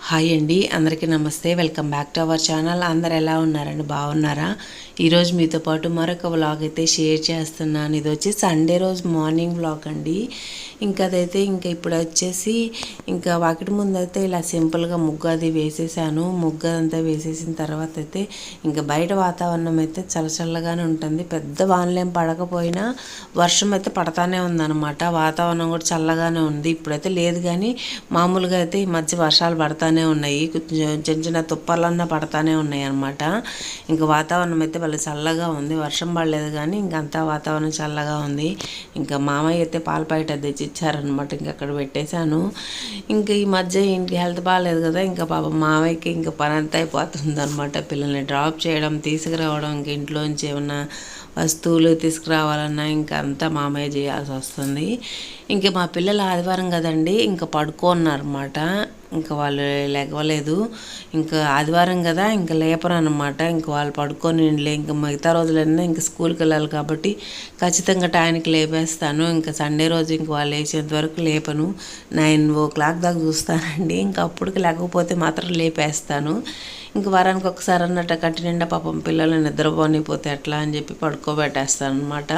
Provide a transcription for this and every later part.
Hi అండి, అందరికీ నమస్తే. Welcome back to our channel. అందరు ఎలా ఉన్నారండి? బాగున్నారా? ఈరోజు మీతో పాటు మరొక వ్లాగ్ అయితే షేర్ చేస్తున్నాను. ఇది వచ్చి సండే రోజు మార్నింగ్ వ్లాగ్ అండి. ఇంకా అదైతే ఇప్పుడు వచ్చేసి వాకిటి ముందు అయితే ఇలా సింపుల్గా ముగ్గు అది వేసేసాను. ముగ్గు అంతా వేసేసిన తర్వాత అయితే బయట వాతావరణం అయితే చల్లగానే ఉంటుంది. పెద్ద వానలేం పడకపోయినా వర్షం అయితే పడతానే ఉందన్నమాట. వాతావరణం కూడా చల్లగానే ఉంది. ఇప్పుడైతే లేదు, కానీ మామూలుగా అయితే ఈ మధ్య వర్షాలు పడతానే ఉన్నాయి. చిన్న చిన్న తుప్పలన్నా పడతానే ఉన్నాయి అన్నమాట. వాతావరణం అయితే వాళ్ళు చల్లగా ఉంది. వర్షం పడలేదు, కానీ అంతా వాతావరణం చల్లగా ఉంది. మామయ్య అయితే పాల ప్యాకెట్ తెచ్చి ఇచ్చారనమాట. అక్కడ పెట్టేశాను. ఈ మధ్య ఇంటికి హెల్త్ బాగాలేదు కదా, పాపం మామయ్యకి పని అంతా అయిపోతుంది అనమాట. పిల్లల్ని డ్రాప్ చేయడం, తీసుకురావడం, ఇంట్లోంచి ఏమన్నా వస్తువులు తీసుకురావాలన్నా అంతా మామయ్య చేయాల్సి వస్తుంది. మా పిల్లలు ఆదివారం కదండి, పడుకోన్నారన్నమాట. వాళ్ళు లేగవలేదు. ఆదివారం కదా, లేపరు అనమాట. వాళ్ళు పడుకొని మిగతా రోజులన్నా స్కూల్కి వెళ్ళాలి కాబట్టి ఖచ్చితంగా టైంకి లేపేస్తాను. సండే రోజు వాళ్ళు లేచేంత వరకు లేపను. 9 o'clock దాకా చూస్తానండి. అప్పటికి లేకపోతే మాత్రం లేపేస్తాను. వారానికి ఒకసారి అన్నట్టు కంటి నిండా పాపం పిల్లలు నిద్రపోనిపోతే ఎట్లా అని చెప్పి పడుకోబెట్టేస్తాను అనమాట.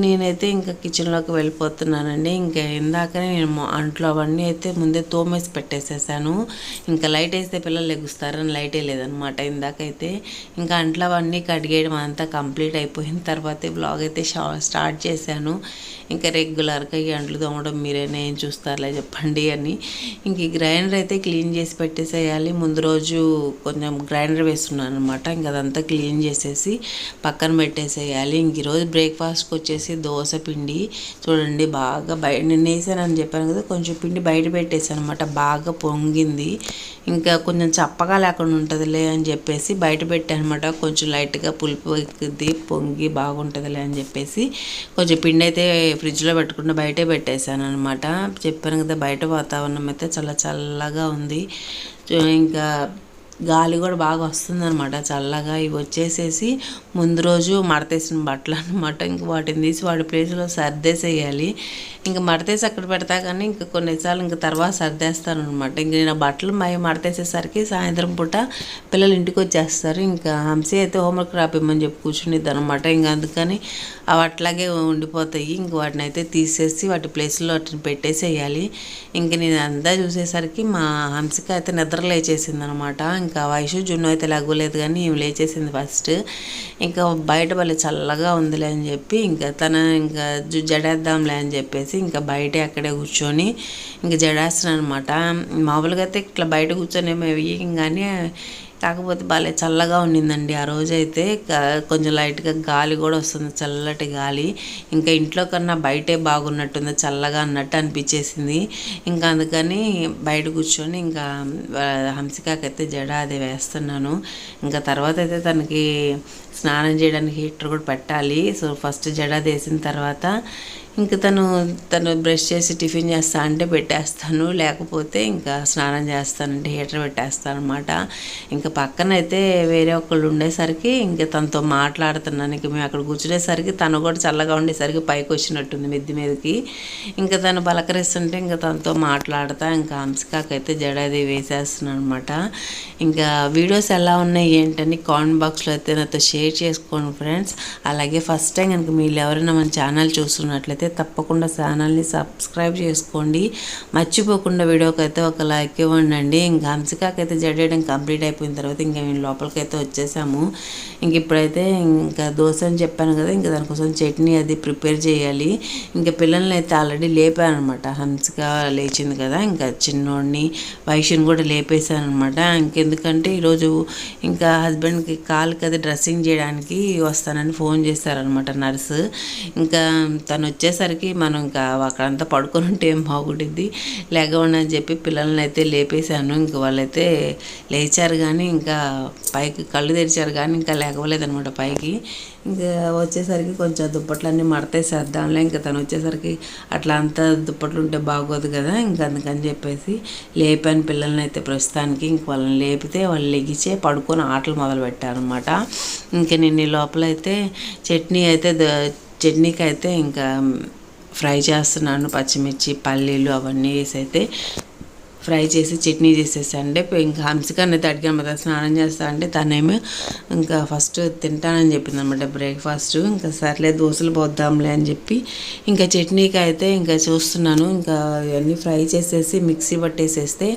నేనైతే కిచెన్లోకి వెళ్ళిపోతున్నానండి. ఇందాకనే నేను అంట్లో అవన్నీ అయితే ముందే తోమేసి పెట్టేసేసాను. లైట్ వేస్తే పిల్లలు లెగుస్తారని లైటే లేదనమాట. ఇందాకైతే అంట్లో అవన్నీ కడిగేయడం అంతా కంప్లీట్ అయిపోయిన తర్వాతే బ్లాగ్ అయితే స్టార్ట్ చేశాను. రెగ్యులర్గా ఈ అంట్లు తోమడం మీరైనా ఏం చూస్తారులే చెప్పండి అని. ఈ గ్రైండర్ అయితే క్లీన్ చేసి పెట్టేసేయాలి. ముందు రోజు కొంచెం గ్రైండర్ వేస్తున్నాను అనమాట. అదంతా క్లీన్ చేసేసి పక్కన పెట్టేసేయాలి. ఈరోజు బ్రేక్ఫాస్ట్కి వచ్చేసి దోశ పిండి చూడండి, బాగా నేను వేసానని చెప్పాను కదా, కొంచెం పిండి బయట పెట్టేసాను అనమాట. బాగా పొంగింది. కొంచెం చప్పగా లేకుండా ఉంటుందిలే అని చెప్పేసి బయట పెట్టాను అనమాట. కొంచెం లైట్గా పులుపు ఎక్కుద్ది, పొంగి బాగుంటుందిలే అని చెప్పేసి కొంచెం పిండి అయితే ఫ్రిడ్జ్లో పెట్టకుండా బయటే పెట్టేశాను అనమాట. చెప్పాను కదా, బయట వాతావరణం అయితే చాలా చల్లగా ఉంది. గాలి కూడా బాగా వస్తుందన్నమాట చల్లగా. ఇవి వచ్చేసేసి ముందు రోజు మడతేసిన బట్టలు అనమాట. వాటిని తీసి వాటి ప్లేస్లో సర్దేసేయాలి. మడతేసి అక్కడ పెడతా, కానీ కొన్నిసార్లు తర్వాత సర్దేస్తాను అనమాట. నేను బట్టలు మడతేసేసరికి సాయంత్రం పూట పిల్లలు ఇంటికి వచ్చేస్తారు. హంసి అయితే హోంవర్క్ రాపిమ్మని చెప్పి కూర్చునిద్ది అనమాట. అందుకని అవి అట్లాగే ఉండిపోతాయి. వాటిని అయితే తీసేసి వాటి ప్లేస్లో వాటిని పెట్టేసేయాలి. నేను అంతా చూసేసరికి మా హంసిక అయితే నిద్ర లేచేసింది అనమాట. వయసు జున్ను అయితే లెగలేదు, కానీ ఇవి లేచేసింది ఫస్ట్. బయట భలే చల్లగా ఉందిలే అని చెప్పి తన జడేద్దాంలే అని చెప్పేసి బయటే అక్కడే కూర్చొని జడేస్తున్నాను అనమాట. మామూలుగా అయితే ఇట్లా బయట కూర్చొని ఏమో వేయం, కానీ కాకపోతే భలే చల్లగా ఉండిందండి ఆ రోజైతే. కొంచెం లైట్గా గాలి కూడా వస్తుంది, చల్లటి గాలి. ఇంట్లో కన్నా బయటే బాగున్నట్టుంది, చల్లగా అన్నట్టు అనిపించేసింది. అందుకని బయట కూర్చొని హంసికకైతే జడ అది వేస్తున్నాను. తర్వాత అయితే తనకి స్నానం చేయడానికి హీటర్ కూడా పెట్టాలి. సో ఫస్ట్ జడ వేసిన తర్వాత తను బ్రష్ చేసి టిఫిన్ చేస్తా అంటే పెట్టేస్తాను, లేకపోతే స్నానం చేస్తానంటే హీటర్ పెట్టేస్తాను అనమాట. పక్కన అయితే వేరే ఒకళ్ళు ఉండేసరికి తనతో మాట్లాడుతున్నాను. మేము అక్కడ కూర్చునేసరికి తను కూడా చల్లగా ఉండేసరికి పైకి వచ్చినట్టుంది మిద్ది మీదకి. తను పలకరిస్తుంటే తనతో మాట్లాడుతా హంసికకైతే జడది వేసేస్తున్నాను అనమాట. వీడియోస్ ఎలా ఉన్నాయి ఏంటని కామెంట్ బాక్స్లో అయితే నాతో షేర్ చేసుకోండి ఫ్రెండ్స్. అలాగే ఫస్ట్ టైం మీరు ఎవరైనా మన ఛానల్ చూస్తున్నట్లయితే తప్పకుండా ఛానల్ని సబ్స్క్రైబ్ చేసుకోండి. మర్చిపోకుండా వీడియోకి అయితే ఒక లైక్ ఇవ్వండి. హంసికకైతే జడేయడం కంప్లీట్ అయిపోయిన తర్వాత మేము లోపలికైతే వచ్చేసాము. ఇప్పుడైతే దోశ అని చెప్పాను కదా, దానికోసం చట్నీ అది ప్రిపేర్ చేయాలి. పిల్లల్ని అయితే ఆల్రెడీ లేపాను అనమాట. హంసిక లేచింది కదా, చిన్నోడిని వైష్యుని కూడా లేపేశాను అనమాట. ఎందుకంటే ఈరోజు హస్బెండ్కి కాలుకి అది డ్రెస్సింగ్ చేయడానికి వస్తానని ఫోన్ చేశారనమాట నర్సు. తను వచ్చేసరికి మనం అక్కడంతా పడుకొని ఉంటే ఏం బాగుంటుంది, లేకపోండి అని చెప్పి పిల్లల్ని అయితే లేపేశాను. వాళ్ళైతే లేచారు, కానీ పైకి కళ్ళు తెరిచారు, కానీ లేకవలేదనమాట పైకి. వచ్చేసరికి కొంచెం దుప్పట్లన్నీ మడతేసేద్దాంలే. తను వచ్చేసరికి అట్లా అంతా దుప్పట్లు ఉంటే బాగోదు కదా, అందుకని చెప్పేసి లేపాను పిల్లల్ని అయితే ప్రస్తుతానికి. వాళ్ళని లేపితే వాళ్ళు లెగిచే పడుకొని ఆటలు మొదలు పెట్టారనమాట. నేను ఈ లోపల అయితే చట్నీకి అయితే ఫ్రై చేస్తున్నాను. పచ్చిమిర్చి, పల్లీలు అవన్నీ వేసి అయితే ఫ్రై చేసి చట్నీ చేసేసా అంటే ఇంకా హంసికని అయితే అడిగాను కదా స్నానం చేస్తా అంటే తనేమో ఇంకా ఫస్ట్ తింటానని చెప్పింది అనమాట బ్రేక్ఫాస్ట్. ఇంకా సర్లే దోశలు పోద్దాంలే అని చెప్పి ఇంకా చట్నీకి అయితే ఇంకా చూస్తున్నాను. ఇంకా ఇవన్నీ ఫ్రై చేసేసి మిక్సీ పట్టేసేస్తే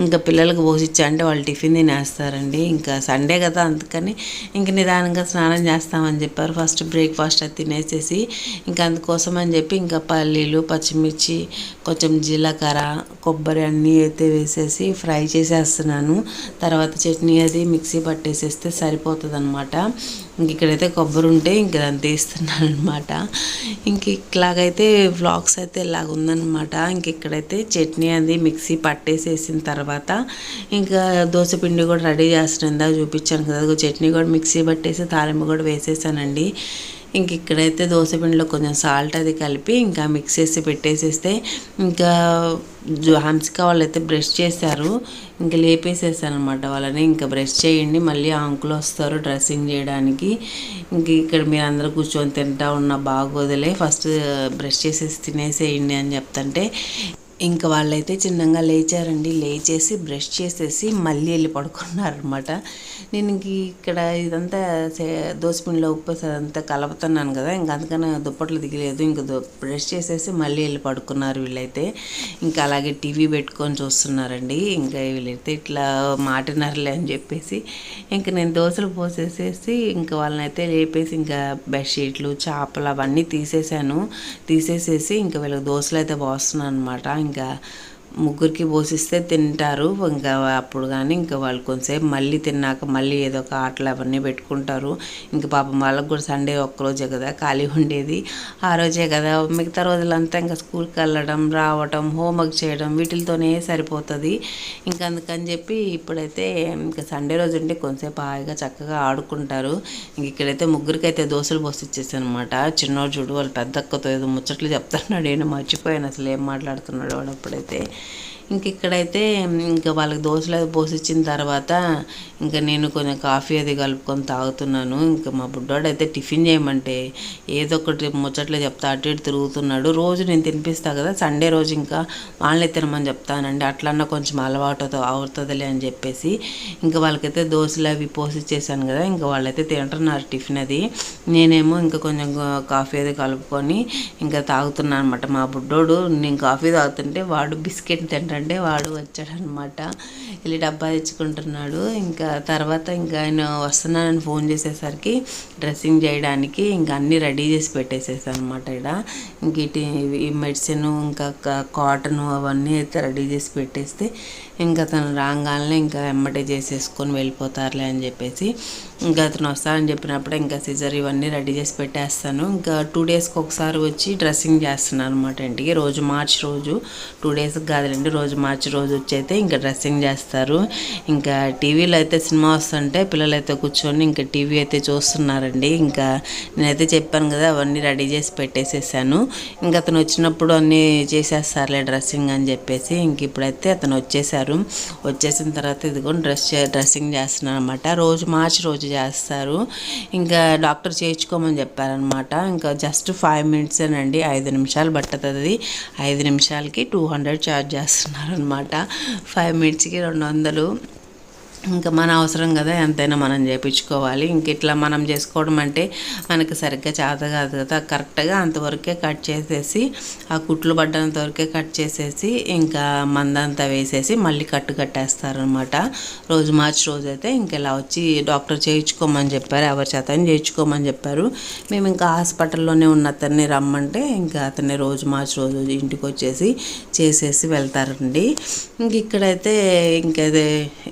ఇంకా పిల్లలకు పోసిచ్చా అంటే వాళ్ళు టిఫిన్ తినేస్తారండి. ఇంకా సండే కదా అందుకని ఇంక నిదానంగా స్నానం చేస్తామని చెప్పారు. ఫస్ట్ బ్రేక్ఫాస్ట్ అది తినేసేసి ఇంకా అందుకోసం అని చెప్పి ఇంకా పల్లీలు, పచ్చిమిర్చి, కొంచెం జీలకర్ర, కొబ్బరి అన్నీ అయితే వేసేసి ఫ్రై చేసేస్తున్నాను. తర్వాత చట్నీ అది మిక్సీ పట్టేసేస్తే సరిపోతుంది అనమాట. ఇంక ఇక్కడైతే కొబ్బరి ఉంటే ఇంక దాన్ని తీస్తున్నాను అనమాట. ఇంక ఇట్లాగైతే వ్లాగ్స్ అయితే ఇలాగ ఉందనమాట. ఇంక ఇక్కడైతే చట్నీ అది మిక్సీ పట్టేసేసిన తర్వాత ఇంకా దోశపిండి కూడా రెడీ చేస్తున్నాను. ఇందాక చూపించాను కదా చట్నీ కూడా మిక్సీ పట్టేసి తాలింపు కూడా వేసేసానండి. ఇంక ఇక్కడైతే దోశపిండిలో కొంచెం సాల్ట్ అది కలిపి ఇంకా మిక్స్ చేసి పెట్టేసేస్తే ఇంకా హంసిక వాళ్ళైతే బ్రష్ చేశారు. ఇంకా లేపేసేసాను అనమాట వాళ్ళని. ఇంకా బ్రష్ చేయండి మళ్ళీ ఆ అంకుల్ వస్తారు డ్రెస్సింగ్ చేయడానికి. ఇంక ఇక్కడ మీరు అందరూ కూర్చొని తింటా ఉన్న బాగోదులే ఫస్ట్ బ్రష్ చేసేసి తినేసేయండి అని చెప్తుంటే ఇంకా వాళ్ళైతే చిన్నగా లేచారండి. లేచేసి బ్రష్ చేసేసి మళ్ళీ వెళ్ళి పడుకున్నారనమాట. నేను ఇంక ఇక్కడ ఇదంతా దోసపిండిలో ఉప్పు అదంతా కలుపుతున్నాను కదా ఇంకా అందుకని దుప్పట్లు దిగలేదు. ఇంకా బ్రష్ చేసేసి మళ్ళీ వెళ్ళి పడుకున్నారు వీళ్ళైతే. ఇంకా అలాగే టీవీ పెట్టుకొని చూస్తున్నారండి. ఇంకా వీళ్ళైతే ఇట్లా మాటినారులే అని చెప్పేసి ఇంకా నేను దోశలు పోసేసేసి ఇంకా వాళ్ళనైతే లేపేసి ఇంకా బెడ్షీట్లు, చేపలు అవన్నీ తీసేసేసి ఇంకా వీళ్ళకి దోశలు అయితే పోస్తున్నాను అనమాట. ఇంకా ముగ్గురికి పోసిస్తే తింటారు. ఇంకా అప్పుడు కానీ ఇంకా వాళ్ళు కొంతసేపు మళ్ళీ తిన్నాక మళ్ళీ ఏదో ఒక ఆటలు అవన్నీ పెట్టుకుంటారు. ఇంకా పాపం వాళ్ళకు కూడా సండే ఒక్కరోజే కదా ఖాళీ ఉండేది, ఆ రోజే కదా. మిగతా రోజులంతా ఇంకా స్కూల్కి వెళ్ళడం, రావటం, హోంవర్క్ చేయడం వీటితోనే సరిపోతుంది. ఇంకా అందుకని చెప్పి ఇప్పుడైతే ఇంకా సండే రోజు ఉంటే కొంతసేపు హాయిగా చక్కగా ఆడుకుంటారు. ఇంక ఇక్కడైతే ముగ్గురికి అయితే దోశలు పోసి ఇచ్చేసాను అనమాట. చిన్నోడు చూడు వాళ్ళు పెద్ద అక్కతో ఏదో ముచ్చట్లు చెప్తున్నాడు, నేను మర్చిపోయాను అసలు ఏం మాట్లాడుతున్నాడు వాడు అప్పుడైతే. ఇంక ఇక్కడైతే ఇంకా వాళ్ళకి దోశలు అది పోసిచ్చిన తర్వాత ఇంకా నేను కొంచెం కాఫీ అది కలుపుకొని తాగుతున్నాను. ఇంకా మా బుడ్డోడు అయితే టిఫిన్ చేయమంటే ఏదో ఒకటి ముచ్చట్లు చెప్తా అటు ఇటు తిరుగుతున్నాడు. రోజు నేను తినిపిస్తాను కదా, సండే రోజు ఇంకా వాళ్ళని తినమని చెప్తానండి, అట్లన్నా కొంచెం అలవాటు అవుతుందిలే అని చెప్పేసి ఇంకా వాళ్ళకైతే దోశలు అవి పోసిచ్చేసాను కదా. ఇంకా వాళ్ళైతే తింటున్నారు టిఫిన్ అది. నేనేమో ఇంకా కొంచెం కాఫీ అది కలుపుకొని ఇంకా తాగుతున్నాను అనమాట. మా బుడ్డోడు నేను కాఫీ తాగుతుంటే వాడు బిస్కెట్ తింటే వాడు వచ్చాడనమాట, వెళ్ళి డబ్బా తెచ్చుకుంటున్నాడు. ఇంకా తర్వాత ఇంకా ఆయన వస్తున్నానని ఫోన్ చేసేసరికి డ్రెస్సింగ్ చేయడానికి ఇంకా అన్నీ రెడీ చేసి పెట్టేసేసాను అనమాట. ఇక్కడ ఇంక ఈ మెడిసిన్ ఇంకా కాటన్ అవన్నీ అయితే రెడీ చేసి పెట్టేస్తే ఇంకా అతను రాగానే ఇంకా ఎమ్మటే చేసేసుకొని వెళ్ళిపోతారులే అని చెప్పేసి ఇంకా అతను వస్తానని చెప్పినప్పుడు ఇంకా సిజర్ ఇవన్నీ రెడీ చేసి పెట్టేస్తాను. ఇంకా 2 డేస్కి ఒకసారి వచ్చి డ్రెస్సింగ్ చేస్తున్నాను అనమాట ఇంటికి. రోజు మార్చి రోజు 2 డేస్కి కాదులేండి, రోజు మార్చి రోజు వచ్చి అయితే ఇంకా డ్రెస్సింగ్ చేస్తారు. ఇంకా టీవీలో అయితే సినిమా వస్తుంటే పిల్లలు అయితే కూర్చొని ఇంకా టీవీ అయితే చూస్తున్నారండి. ఇంకా నేనైతే చెప్పాను కదా అవన్నీ రెడీ చేసి పెట్టేసేసాను. ఇంకా అతను వచ్చినప్పుడు అన్నీ చేసేస్తారులే డ్రెస్సింగ్ అని చెప్పేసి ఇంక ఇప్పుడైతే అతను వచ్చేసిన తర్వాత ఇదిగో డ్రెస్సింగ్ చేస్తున్నాను అనమాట. రోజు మార్చి రోజు చేస్తారు. ఇంకా డాక్టర్ చేయించుకోమని చెప్పారనమాట. ఇంకా జస్ట్ 5 మినిట్సేనండి, 5 నిమిషాలు పట్టుతుంది. 5 నిమిషాలకి 200 ఛార్జ్ చేస్తున్నారనమాట. 5 మినిట్స్కి 200. ఇంకా మన అవసరం కదా, ఎంతైనా మనం చేయించుకోవాలి. ఇంక ఇట్లా మనం చేసుకోవడం అంటే మనకి సరిగ్గా చేత కాదు కదా. కరెక్ట్గా అంతవరకే కట్ చేసేసి ఆ కుట్లు పడ్డంత వరకే కట్ చేసేసి ఇంకా మందంతా వేసేసి మళ్ళీ కట్టేస్తారనమాట. రోజు మార్చి రోజు అయితే ఇంక ఇలా వచ్చి డాక్టర్ చేయించుకోమని చెప్పారు, ఎవరి చేత చేయించుకోమని చెప్పారు. మేము ఇంకా హాస్పిటల్లోనే ఉన్న అతన్ని రమ్మంటే ఇంకా అతన్ని రోజు మార్చి రోజు ఇంటికి వచ్చేసి చేసేసి వెళ్తారండి. ఇంక ఇక్కడైతే ఇంకా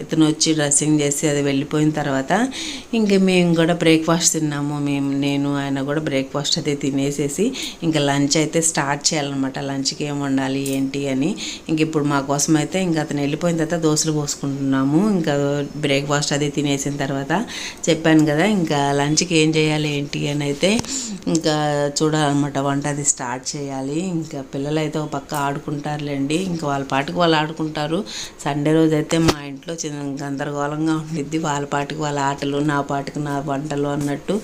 ఇతను వచ్చి డ్రెస్సింగ్ చేసి అది వెళ్ళిపోయిన తర్వాత ఇంకా మేము కూడా బ్రేక్ఫాస్ట్ తిన్నాము. నేను ఆయన కూడా బ్రేక్ఫాస్ట్ అయితే తినేసేసి ఇంకా లంచ్ అయితే స్టార్ట్ చేయాలన్నమాట. లంచ్కి ఏం వండాలి ఏంటి అని ఇంక ఇప్పుడు మా కోసం అయితే ఇంకా అతను వెళ్ళిపోయిన తర్వాత దోశలు పోసుకుంటున్నాము. ఇంకా బ్రేక్ఫాస్ట్ అది తినేసిన తర్వాత చెప్పాను కదా ఇంకా లంచ్కి ఏం చేయాలి ఏంటి అని అయితే ఇంకా చూడాలన్నమాట. వంట అది స్టార్ట్ చేయాలి. ఇంకా పిల్లలు అయితే ఒక పక్క ఆడుకుంటారులేండి, ఇంకా వాళ్ళ పాటికి వాళ్ళు ఆడుకుంటారు. సండే రోజు అయితే మా ఇంట్లో అంత గందరగోళంగా ఉండిద్ది. వాళ్ళ పాటికి వాళ్ళ ఆటలు, నా పాటికి నా వంటలు అన్నట్టు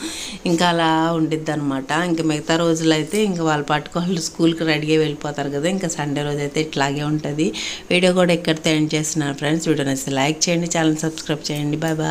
ఇంకా అలా ఉండిద్ది అనమాట. ఇంకా మిగతా రోజులైతే ఇంకా వాళ్ళ పాటికి వాళ్ళు స్కూల్కి రెడీ అయ్యి వెళ్ళిపోతారు కదా. ఇంకా సండే రోజు అయితే ఇట్లాగే ఉంటుంది. వీడియో కూడా ఎక్కడితో ఎండ్ చేస్తున్నాను ఫ్రెండ్స్. వీడియో నచ్చితే లైక్ చేయండి, ఛానల్ సబ్స్క్రైబ్ చేయండి. Bye bye.